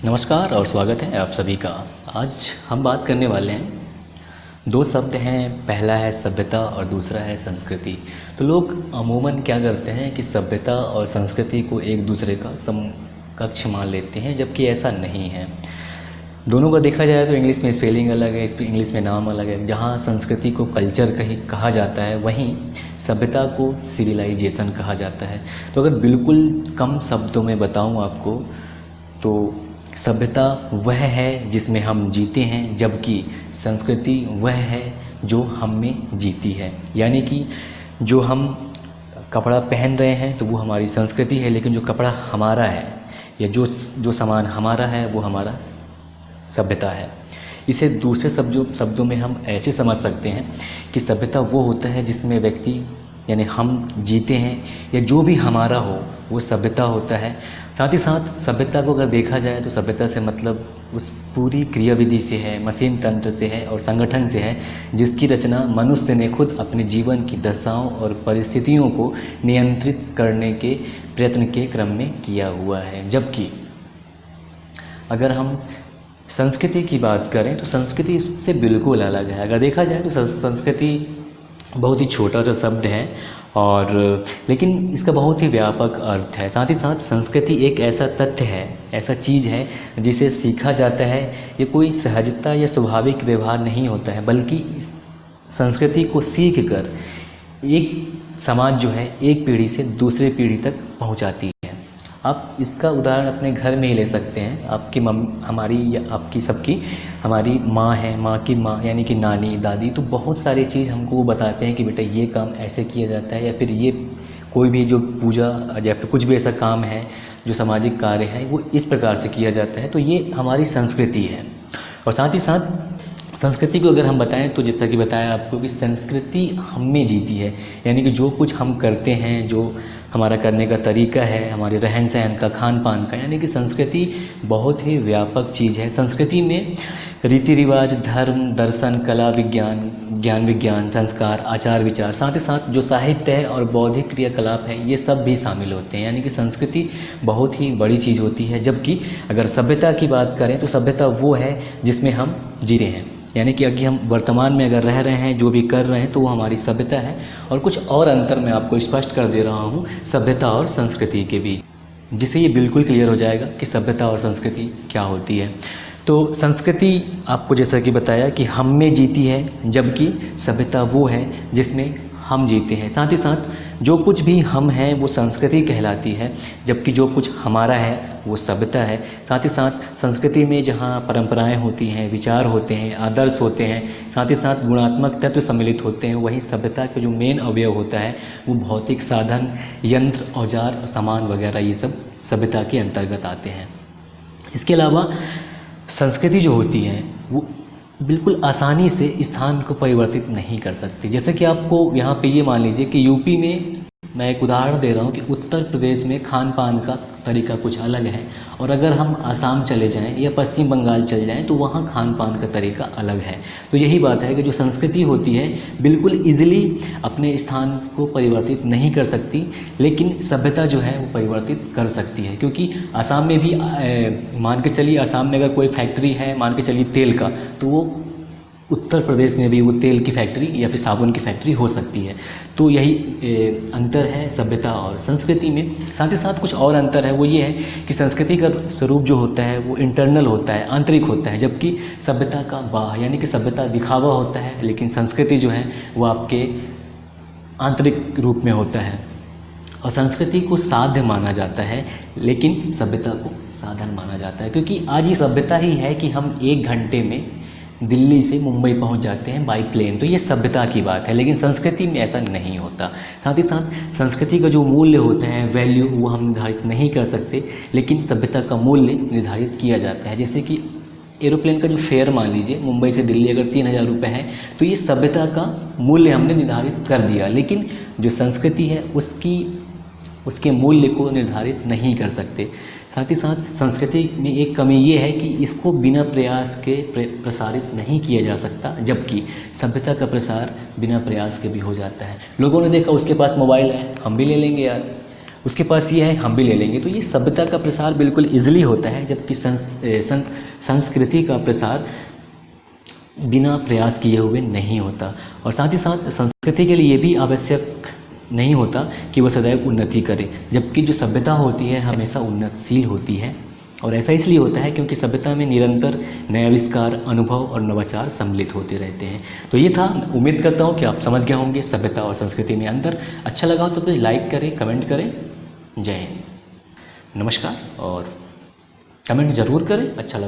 नमस्कार और स्वागत है आप सभी का। आज हम बात करने वाले हैं, दो शब्द हैं, पहला है सभ्यता और दूसरा है संस्कृति। तो लोग अमूमन क्या करते हैं कि सभ्यता और संस्कृति को एक दूसरे का समकक्ष मान लेते हैं, जबकि ऐसा नहीं है। दोनों का देखा जाए तो इंग्लिश में स्पेलिंग अलग है, इंग्लिश में नाम अलग है। जहाँ संस्कृति को कल्चर कहीं कहा जाता है, वहीं सभ्यता को सिविलाइजेशन कहा जाता है। तो अगर बिल्कुल कम शब्दों में बताऊँ आपको, तो सभ्यता वह है जिसमें हम जीते हैं, जबकि संस्कृति वह है जो हम में जीती है। यानी कि जो हम कपड़ा पहन रहे हैं तो वो हमारी संस्कृति है, लेकिन जो कपड़ा हमारा है या जो सामान हमारा है वो हमारा सभ्यता है। इसे दूसरे शब्दों में हम ऐसे समझ सकते हैं कि सभ्यता वो होता है जिसमें व्यक्ति यानी हम जीते हैं, या जो भी हमारा हो वो सभ्यता होता है। साथ ही साथ सभ्यता को अगर देखा जाए तो सभ्यता से मतलब उस पूरी क्रियाविधि से है, मशीन तंत्र से है और संगठन से है, जिसकी रचना मनुष्य ने खुद अपने जीवन की दशाओं और परिस्थितियों को नियंत्रित करने के प्रयत्न के क्रम में किया हुआ है। जबकि अगर हम संस्कृति की बात करें तो संस्कृति इससे बिल्कुल अलग है। अगर देखा जाए तो संस्कृति बहुत ही छोटा सा शब्द है, और लेकिन इसका बहुत ही व्यापक अर्थ है। साथ ही साथ संस्कृति एक ऐसा तथ्य है, ऐसा चीज़ है जिसे सीखा जाता है। ये कोई सहजता या स्वाभाविक व्यवहार नहीं होता है, बल्कि संस्कृति को सीख कर एक समाज जो है एक पीढ़ी से दूसरी पीढ़ी तक पहुंचाती है। आप इसका उदाहरण अपने घर में ही ले सकते हैं। आपकी हमारी या आपकी सबकी हमारी माँ है, माँ की माँ यानी कि नानी दादी, तो बहुत सारी चीज़ हमको वो बताते हैं कि बेटा ये काम ऐसे किया जाता है, या फिर ये कोई भी जो पूजा या फिर कुछ भी ऐसा काम है जो सामाजिक कार्य है वो इस प्रकार से किया जाता है। तो ये हमारी संस्कृति है। और साथ ही साथ संस्कृति को अगर हम बताएं तो जैसा कि बताया आपको कि संस्कृति हम में जीती है। यानी कि जो कुछ हम करते हैं, जो हमारा करने का तरीका है, हमारे रहन सहन का, खान पान का, यानी कि संस्कृति बहुत ही व्यापक चीज़ है। संस्कृति में रीति रिवाज, धर्म, दर्शन, कला, विज्ञान, ज्ञान विज्ञान, संस्कार, आचार विचार, साथ ही साथ जो साहित्य है और बौद्धिक क्रियाकलाप है, ये सब भी शामिल होते हैं। यानी कि संस्कृति बहुत ही बड़ी चीज़ होती है। जबकि अगर सभ्यता की बात करें तो सभ्यता वो है जिसमें हम जी रहे हैं। यानी कि अगर हम वर्तमान में अगर रह रहे हैं, जो भी कर रहे हैं, तो वो हमारी सभ्यता है। और कुछ और अंतर मैं आपको स्पष्ट कर दे रहा हूँ सभ्यता और संस्कृति के बीच, जिससे ये बिल्कुल क्लियर हो जाएगा कि सभ्यता और संस्कृति क्या होती है। तो संस्कृति आपको जैसा कि बताया कि हम में जीती है, जबकि सभ्यता वो है जिसमें हम जीते हैं। साथ ही साथ जो कुछ भी हम हैं वो संस्कृति कहलाती है, जबकि जो कुछ हमारा है वो सभ्यता है। साथ ही साथ संस्कृति में जहाँ परंपराएं होती हैं, विचार होते हैं, आदर्श होते हैं, साथ ही साथ गुणात्मक तत्व सम्मिलित होते हैं, वहीं सभ्यता का जो मेन अवयव होता है वो भौतिक साधन, यंत्र, औजार, सामान वगैरह, ये सब सभ्यता के अंतर्गत आते हैं। इसके अलावा संस्कृति जो होती है वो बिल्कुल आसानी से स्थान को परिवर्तित नहीं कर सकती। जैसे कि आपको यहाँ पे ये मान लीजिए कि यूपी में, मैं एक उदाहरण दे रहा हूँ कि उत्तर प्रदेश में खान पान का तरीका कुछ अलग है, और अगर हम आसाम चले जाएं या पश्चिम बंगाल चले जाएं तो वहाँ खान पान का तरीका अलग है। तो यही बात है कि जो संस्कृति होती है बिल्कुल ईजिली अपने स्थान को परिवर्तित नहीं कर सकती, लेकिन सभ्यता जो है वो परिवर्तित कर सकती है। क्योंकि आसाम में भी मान के चलिए, आसाम में अगर कोई फैक्ट्री है, मान के चलिए तेल का, तो वो उत्तर प्रदेश में भी वो तेल की फैक्ट्री या फिर साबुन की फैक्ट्री हो सकती है। तो यही अंतर है सभ्यता और संस्कृति में। साथ ही साथ कुछ और अंतर है, वो ये है कि संस्कृति का स्वरूप जो होता है वो इंटरनल होता है, आंतरिक होता है, जबकि सभ्यता का बाह्य, यानी कि सभ्यता दिखावा होता है, लेकिन संस्कृति जो है वो आपके आंतरिक रूप में होता है। और संस्कृति को साध्य माना जाता है, लेकिन सभ्यता को साधन माना जाता है। क्योंकि आज ये सभ्यता ही है कि हम 1 घंटे में दिल्ली से मुंबई पहुंच जाते हैं बाई प्लेन, तो ये सभ्यता की बात है। लेकिन संस्कृति में ऐसा नहीं होता। साथ ही साथ संस्कृति का जो मूल्य होता है, वैल्यू, वो हम निर्धारित नहीं कर सकते, लेकिन सभ्यता का मूल्य निर्धारित किया जाता है। जैसे कि एरोप्लेन का जो फेयर मान लीजिए, मुंबई से दिल्ली अगर 3000 रुपये है, तो ये सभ्यता का मूल्य हमने निर्धारित कर दिया, लेकिन जो संस्कृति है उसके मूल्य को निर्धारित नहीं कर सकते। साथ ही साथ संस्कृति में एक कमी ये है कि इसको बिना प्रयास के प्रसारित नहीं किया जा सकता, जबकि सभ्यता का प्रसार बिना प्रयास के भी हो जाता है। लोगों ने देखा उसके पास मोबाइल है, हम भी ले लेंगे यार, उसके पास ये है, हम भी ले लेंगे। तो ये सभ्यता का प्रसार बिल्कुल ईजिली होता है, जबकि संस्कृति का प्रसार बिना प्रयास किए हुए नहीं होता। और साथ ही साथ संस्कृति के लिए ये भी आवश्यक नहीं होता कि वह सदैव उन्नति करे, जबकि जो सभ्यता होती है हमेशा उन्नतशील होती है। और ऐसा इसलिए होता है क्योंकि सभ्यता में निरंतर नए आविष्कार, अनुभव और नवाचार सम्मिलित होते रहते हैं। तो ये था, उम्मीद करता हूँ कि आप समझ गए होंगे सभ्यता और संस्कृति में अंतर। अच्छा लगा हो तो प्लीज़ लाइक करें, कमेंट करें। जय हिंद, नमस्कार। और कमेंट ज़रूर करें अच्छा लगा।